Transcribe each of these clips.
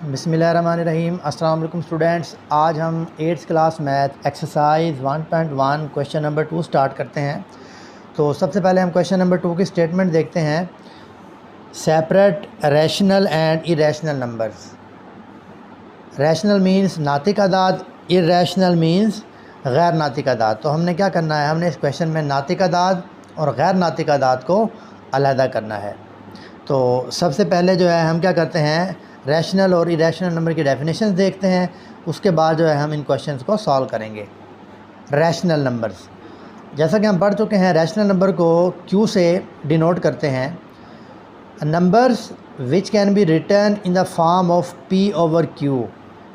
बिस्मिल्लाहिर्रहमानिर्रहीम। अस्सलाम वालेकुम स्टूडेंट्स, आज हम 8th class math exercise 1.1 question number 2 start करते हैं। तो सबसे पहले हम क्वेश्चन नंबर 2 की स्टेटमेंट देखते हैं। Separate rational and irrational numbers. Rational means नातिक अदाद, इरेशनल मींस गैर नातिक अदाद। तो हमने क्या करना है, हमने इस क्वेश्चन में नातिक अदाद और गैर नातिक अदाद को अलहदा करना है। तो सबसे पहले जो है हम क्या करते हैं, रैशनल और इरेशनल नंबर की डेफिनेशंस देखते हैं। उसके बाद जो है हम इन क्वेश्चंस को सॉल्व करेंगे। रैशनल नंबर्स, जैसा कि हम पढ़ चुके हैं, रैशनल नंबर को क्यू से डिनोट करते हैं। Numbers which can be return in the form of P over Q,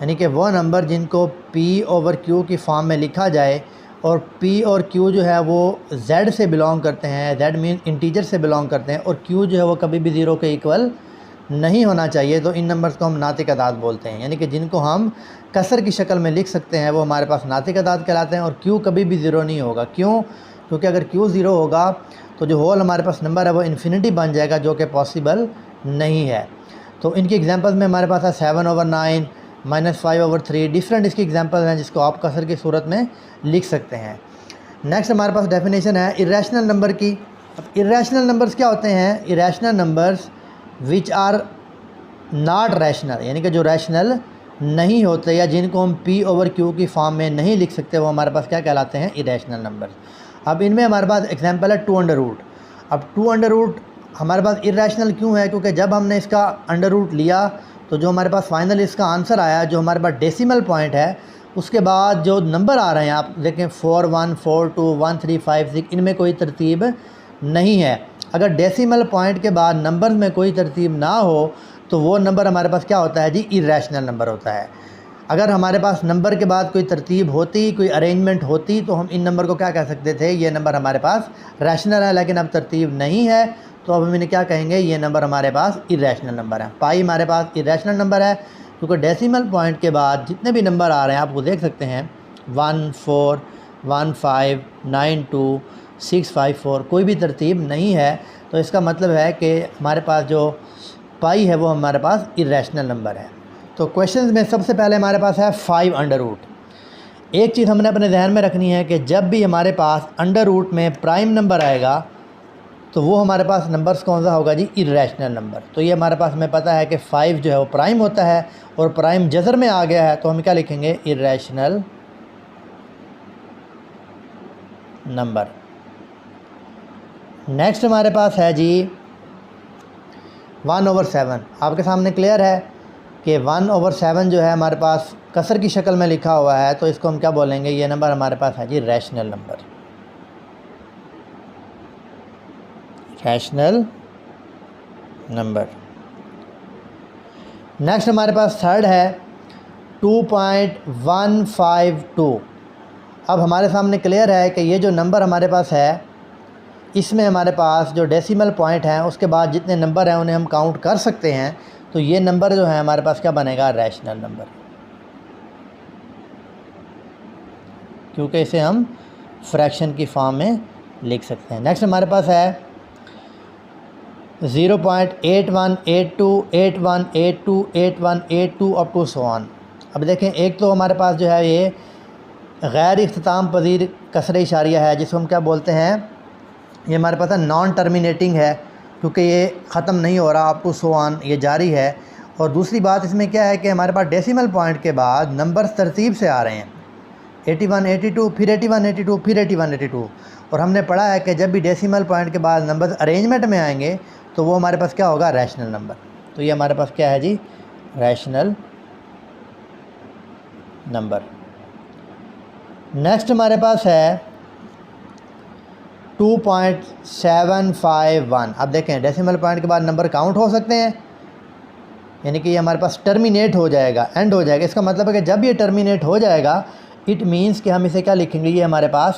यानी कि वह नंबर जिनको पी ओवर क्यू की फॉर्म में लिखा जाए, और पी और क्यू जो है वो जेड से बिलोंग करते हैं। जेड मीन इंटीजर से बिलोंग करते हैं, और क्यू जो है वो कभी भी ज़ीरो के इक्वल नहीं होना चाहिए। तो इन नंबर्स को हम नातिक अदाद बोलते हैं, यानी कि जिनको हम कसर की शक्ल में लिख सकते हैं वो हमारे पास नातिक अदाद कहलाते हैं। और क्यू कभी भी ज़ीरो नहीं होगा। क्यों? क्योंकि अगर क्यू ज़ीरो होगा तो जो होल हमारे पास नंबर है वो इन्फिनिटी बन जाएगा, जो कि पॉसिबल नहीं है। तो इनकी एग्जांपल्स में हमारे पास है 7/9, -5/3। डिफरेंट इसकी एग्जांपल हैं जिसको आप कसर की सूरत में लिख सकते हैं। नेक्स्ट हमारे पास डेफिनेशन है इरेशनल नंबर की। अब irrational numbers which are not? Rational नंबर्स विच आर नॉट रैशनल, यानी कि जो रैशनल नहीं होते या जिनको हम पी ओवर क्यू की फॉर्म में नहीं लिख सकते, वो हमारे पास क्या कहलाते हैं? Irrational number. अब इनमें हमारे पास एग्जांपल है 2√। अब 2√, हमारे पास इरेशनल क्यों है? क्योंकि जब हमने इसका अंडर रूट लिया तो जो हमारे पास फाइनल इसका आंसर आया, जो हमारे पास डेसिमल पॉइंट है, उसके बाद जो नंबर आ रहे हैं आप देखें 4, 1, 4, 2, 1, 3, 5, 6, इनमें कोई तरतीब नहीं है। अगर डेसिमल पॉइंट के बाद नंबर में कोई तरतीब ना हो तो वो नंबर हमारे पास क्या होता है जी? इरेशनल नंबर होता है। अगर हमारे पास नंबर के बाद कोई तरतीब होती, कोई अरेंजमेंट होती, तो हम इन नंबर को क्या कह सकते थे? ये नंबर हमारे पास रैशनल है। लेकिन अब तरतीब नहीं है तो अब हम इन्हें क्या कहेंगे? ये नंबर हमारे पास इरेशनल नंबर है। पाई हमारे पास इरेशनल नंबर है क्योंकि डेसिमल पॉइंट के बाद जितने भी नंबर आ रहे हैं आप वो देख सकते हैं 1, 4, 1, 5, 9, 2, 6, 5, 4, कोई भी तरतीब नहीं है। तो इसका मतलब है कि हमारे पास जो पाई है वो हमारे पास इरेशनल नंबर है। तो क्वेश्चंस में सबसे पहले हमारे पास है 5√। एक चीज़ हमने अपने जहन में रखनी है कि जब भी हमारे पास अंडर रूट में प्राइम नंबर आएगा तो वो हमारे पास नंबर्स कौन सा होगा जी? Irrational number. तो ये हमारे पास हमें पता है कि 5 जो है वो प्राइम होता है, और प्राइम जज़र में आ गया है तो हम क्या लिखेंगे? Irrational number. नेक्स्ट हमारे पास है जी 1/7। आपके सामने क्लियर है कि 1/7 जो है हमारे पास कसर की शक्ल में लिखा हुआ है, तो इसको हम क्या बोलेंगे? ये नंबर हमारे पास है जी rational number. Rational number. Next हमारे पास थर्ड है 2.152। अब हमारे सामने क्लियर है कि ये जो नंबर हमारे पास है इसमें हमारे पास जो डेसिमल पॉइंट हैं उसके बाद जितने नंबर हैं उन्हें हम काउंट कर सकते हैं। तो ये नंबर जो है हमारे पास क्या बनेगा? रैशनल नंबर, क्योंकि इसे हम फ्रैक्शन की फॉर्म में लिख सकते हैं। नेक्स्ट हमारे पास है 0.8182, 8182, 8182 अप टू सो ऑन। अब देखें, एक तो हमारे पास जो है ये गैर इख्तिताम पजीर कसर इशारिया है, जिसको हम क्या बोलते हैं? ये हमारे पास नॉन टर्मिनेटिंग है, क्योंकि ये ख़त्म नहीं हो रहा, अप टू सो ऑन ये जारी है। और दूसरी बात इसमें क्या है कि हमारे पास डेसिमल पॉइंट के बाद नंबर्स तरतीब से आ रहे हैं, 81, 82, फिर 81, 82, फिर 81, 82। और हमने पढ़ा है कि जब भी डेसिमल पॉइंट के बाद नंबर्स अरेंजमेंट में आएंगे तो वो हमारे पास क्या होगा? Rational number. तो ये हमारे पास क्या है जी? Rational number. नेक्स्ट हमारे पास है 2.751। अब देखें, डेसिमल पॉइंट के बाद नंबर काउंट हो सकते हैं, यानी कि ये हमारे पास टर्मिनेट हो जाएगा, एंड हो जाएगा। इसका मतलब है कि जब ये टर्मिनेट हो जाएगा इट मीन्स कि हम इसे क्या लिखेंगे? ये हमारे पास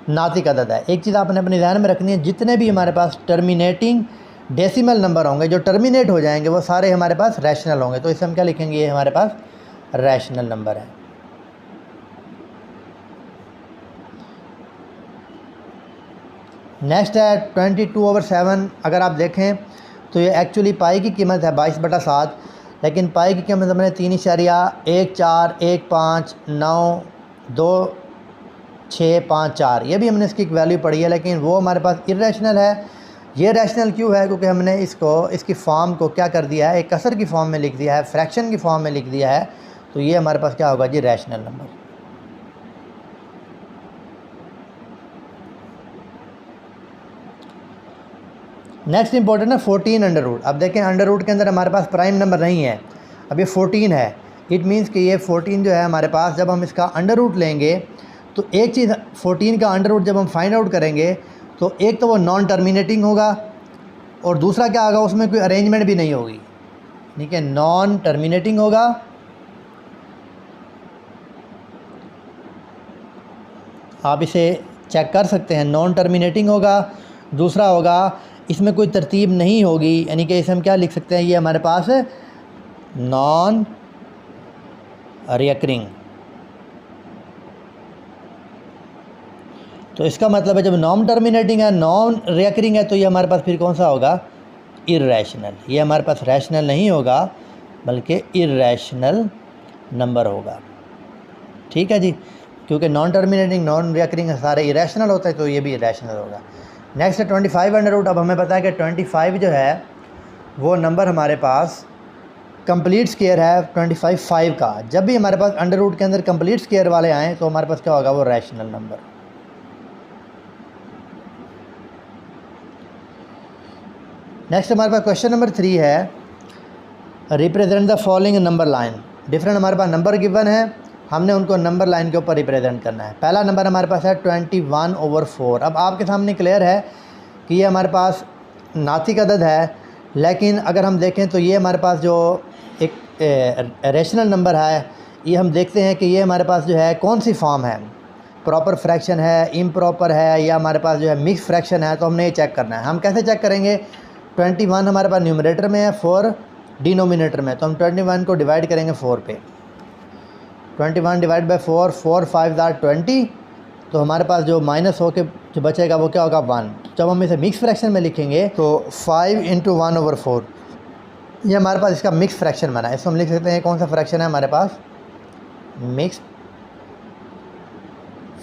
नातिक अदद है। एक चीज़ आपने अपने ध्यान में रखनी है, जितने भी हमारे पास टर्मिनेटिंग डेसिमल नंबर होंगे जो टर्मिनेट हो जाएंगे वो सारे हमारे पास रैशनल होंगे। तो इसे हम क्या लिखेंगे? ये हमारे पास रैशनल नंबर है। नेक्स्ट है 22/7। अगर आप देखें तो ये एक्चुअली पाई की कीमत है 22/7। लेकिन पाई की कीमत हमने 3.14 ये भी हमने इसकी एक वैल्यू पढ़ी है, लेकिन वो हमारे पास इरेशनल है। ये रैशनल क्यों है? क्योंकि हमने इसकी फॉर्म को क्या कर दिया है, एक कसर की फॉर्म में लिख दिया है, फ्रैक्शन की फॉर्म में लिख दिया है, तो ये हमारे पास क्या होगा जी, रैशनल नंबर। नेक्स्ट इंपॉर्टेंट है 14 अंडर रूट। अब देखें अंडर रूट के अंदर हमारे पास प्राइम नंबर नहीं है, अब ये 14 है। इट मीन्स कि ये 14 जो है हमारे पास, जब हम इसका अंडर रूट लेंगे तो एक चीज़ 14 का अंडर रूट जब हम फाइंड आउट करेंगे तो एक तो वो नॉन टर्मिनेटिंग होगा और दूसरा क्या होगा, उसमें कोई अरेंजमेंट भी नहीं होगी। ठीक है, नॉन टर्मिनेटिंग होगा आप इसे चेक कर सकते हैं, नॉन टर्मिनेटिंग होगा। दूसरा होगा इसमें कोई तरतीब नहीं होगी, यानी कि इसे हम क्या लिख सकते हैं, ये हमारे पास नॉन रिकरिंग। तो इसका मतलब है जब नॉन टर्मिनेटिंग है, नॉन रिकरिंग है, तो ये हमारे पास फिर कौन सा होगा, इर्रेशनल। ये हमारे पास रैशनल नहीं होगा बल्कि इर्रेशनल नंबर होगा। ठीक है जी, क्योंकि नॉन टर्मिनेटिंग नॉन रिकरिंग सारे इरेशनल होते हैं, तो ये भी इरेशनल होगा। नेक्स्ट है 25 अंडर रूट। अब हमें पता है कि 25 जो है वो नंबर हमारे पास कंप्लीट स्क्वायर है 25 5 का। जब भी हमारे पास अंडर रूट के अंदर कंप्लीट स्क्वायर वाले आएँ तो हमारे पास क्या होगा, वो रैशनल नंबर। नेक्स्ट हमारे पास क्वेश्चन नंबर 3 है, represent the following number line. Different हमारे पास नंबर गिवन है, हमने उनको नंबर लाइन के ऊपर रिप्रेजेंट करना है। पहला नंबर हमारे पास है 21/4। अब आपके सामने क्लियर है कि ये हमारे पास नातिक अदद है, लेकिन अगर हम देखें तो ये हमारे पास जो एक रेशनल नंबर है, ये हम देखते हैं कि ये हमारे पास जो है कौन सी फॉर्म है, प्रॉपर फ्रैक्शन है, इम्प्रॉपर है, या हमारे पास जो है मिक्स फ्रैक्शन है। तो हमने ये चेक करना है। हम कैसे चेक करेंगे, 21 हमारे पास न्यूमरेटर में है, 4 डिनोमिनेटर में, तो हम 21 को डिवाइड करेंगे 4 पे। 21 डिवाइड बाई 4, 4 5 20, तो हमारे पास जो माइनस हो के जो बचेगा वो क्या होगा, 1। जब हम इसे मिक्स फ्रैक्शन में लिखेंगे तो 5 × 1/4, ये हमारे पास इसका मिक्स फ्रैक्शन बना है। इसको हम लिख सकते हैं कौन सा फ्रैक्शन है हमारे पास, मिक्स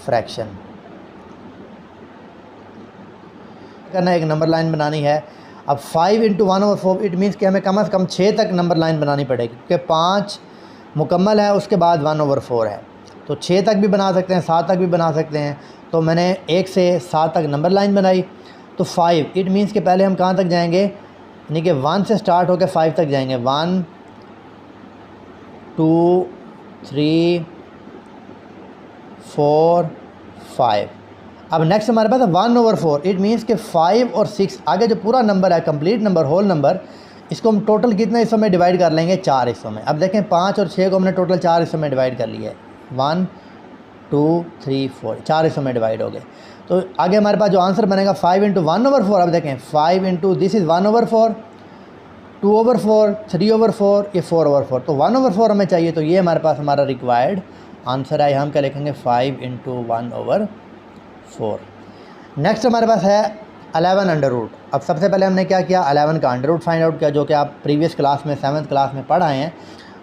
फ्रैक्शन। करना एक नंबर लाइन बनानी है। अब 5 × 1/4 इट मीन्स कि हमें कम से कम 6 तक नंबर लाइन बनानी पड़ेगी, क्योंकि 5 मुकम्मल है, उसके बाद 1/4 है, तो 6 तक भी बना सकते हैं, 7 तक भी बना सकते हैं। तो मैंने 1 से 7 तक नंबर लाइन बनाई। तो 5 इट मीन्स कि पहले हम कहाँ तक जाएंगे, यानी कि 1 से स्टार्ट होकर 5 तक जाएंगे। 1 2 3 4 5। अब नेक्स्ट हमारे पास है 1/4। इट मीन्स कि 5 और 6 आगे जो पूरा नंबर है, कंप्लीट नंबर, होल नंबर, इसको हम टोटल कितने हिस्सों में डिवाइड कर लेंगे, 4 हिस्सों में। अब देखें 5 और 6 को हमने टोटल 4 हिस्सों में डिवाइड कर लिया है। 1 2 3 4 4 हिस्सों में डिवाइड हो गए। तो आगे हमारे पास जो आंसर बनेगा 5 × 1/4। अब देखें 5 × दिस इज़ 1/4, 2/4, 3/4, ये 4/4, तो 1/4 हमें चाहिए। तो ये हमारे पास हमारा रिक्वायर्ड आंसर है। हम क्या लिखेंगे, 5 × 1/4। नेक्स्ट हमारे पास है 11 अंडर रूट। अब सबसे पहले हमने क्या किया, 11 का अंडर रूट फाइंड आउट किया, जो कि आप प्रीवियस क्लास में 7th क्लास में पढ़ आए हैं।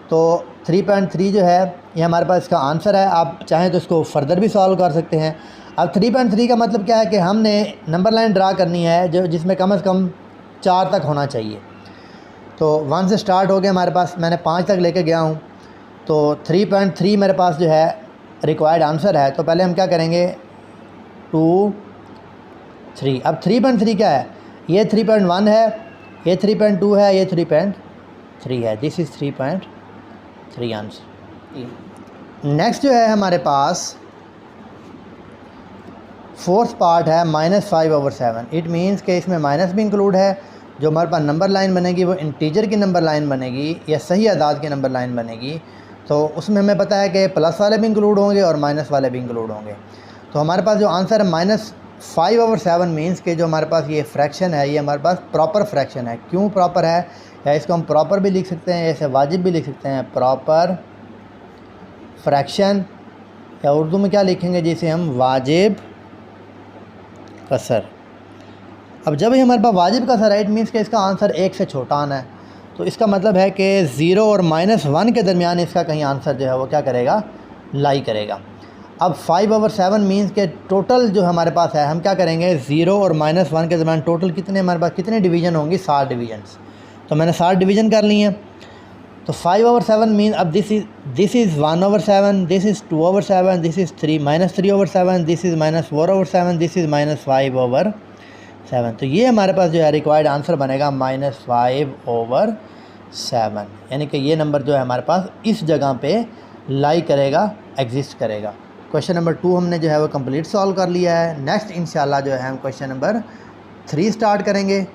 तो 3.3 जो है ये हमारे पास इसका आंसर है। आप चाहें तो इसको फर्दर भी सॉल्व कर सकते हैं। अब 3.3 का मतलब क्या है कि हमने नंबर लाइन ड्रा करनी है जो जिसमें कम से कम 4 तक होना चाहिए। तो 1 से स्टार्ट हो गया हमारे पास, मैंने 5 तक लेके गया हूँ, तो 3.3 मेरे पास जो है रिक्वायर्ड आंसर है। तो पहले हम क्या करेंगे, 2 3। अब 3.3 क्या है, ये 3.1 है, ये 3.2 है, ये 3.3 है। This is 3.3 answer. नेक्स्ट जो है हमारे पास फोर्थ पार्ट है -5/7। इट मीन्स कि इसमें माइनस भी इंक्लूड है। जो हमारे पास नंबर लाइन बनेगी वो इंटीजर की नंबर लाइन बनेगी या सही आदाद की नंबर लाइन बनेगी। तो उसमें हमें पता है कि प्लस वाले भी इंक्लूड होंगे और माइनस वाले भी इंक्लूड होंगे। तो हमारे पास जो आंसर है -5/7 मीन्स के जो हमारे पास ये फ्रैक्शन है ये हमारे पास प्रॉपर फ्रैक्शन है। क्यों प्रॉपर है, या इसको हम प्रॉपर भी लिख सकते हैं, ऐसे वाजिब भी लिख सकते हैं, प्रॉपर फ्रैक्शन, या उर्दू में क्या लिखेंगे जिसे हम वाजिब कसर। अब जब ही हमारे पास वाजिब कसर है इट मीन्स कि इसका आंसर 1 से छोटा आना है। तो इसका मतलब है कि 0 और -1 के दरमियान इसका कहीं आंसर जो है वो क्या करेगा, लाई करेगा। अब 5/7 मीन्स के टोटल जो हमारे पास है, हम क्या करेंगे 0 और -1 के दरमियान टोटल कितने हमारे पास कितने डिवीज़न होंगी, 7 डिवीजन्स। तो मैंने 7 डिवीज़न कर ली हैं। तो 5/7 मीन अब this is 1/7, this is 2/7, this is -3/7, this is -4/7, this is -5/7। तो ये हमारे पास जो है रिक्वायर्ड आंसर बनेगा -5/7, यानी कि ये नंबर जो है हमारे पास इस जगह पे लाई करेगा, एग्जिस्ट करेगा। क्वेश्चन नंबर 2 हमने जो है वो कंप्लीट सॉल्व कर लिया है। नेक्स्ट इंशाल्लाह जो है हम क्वेश्चन नंबर 3 स्टार्ट करेंगे।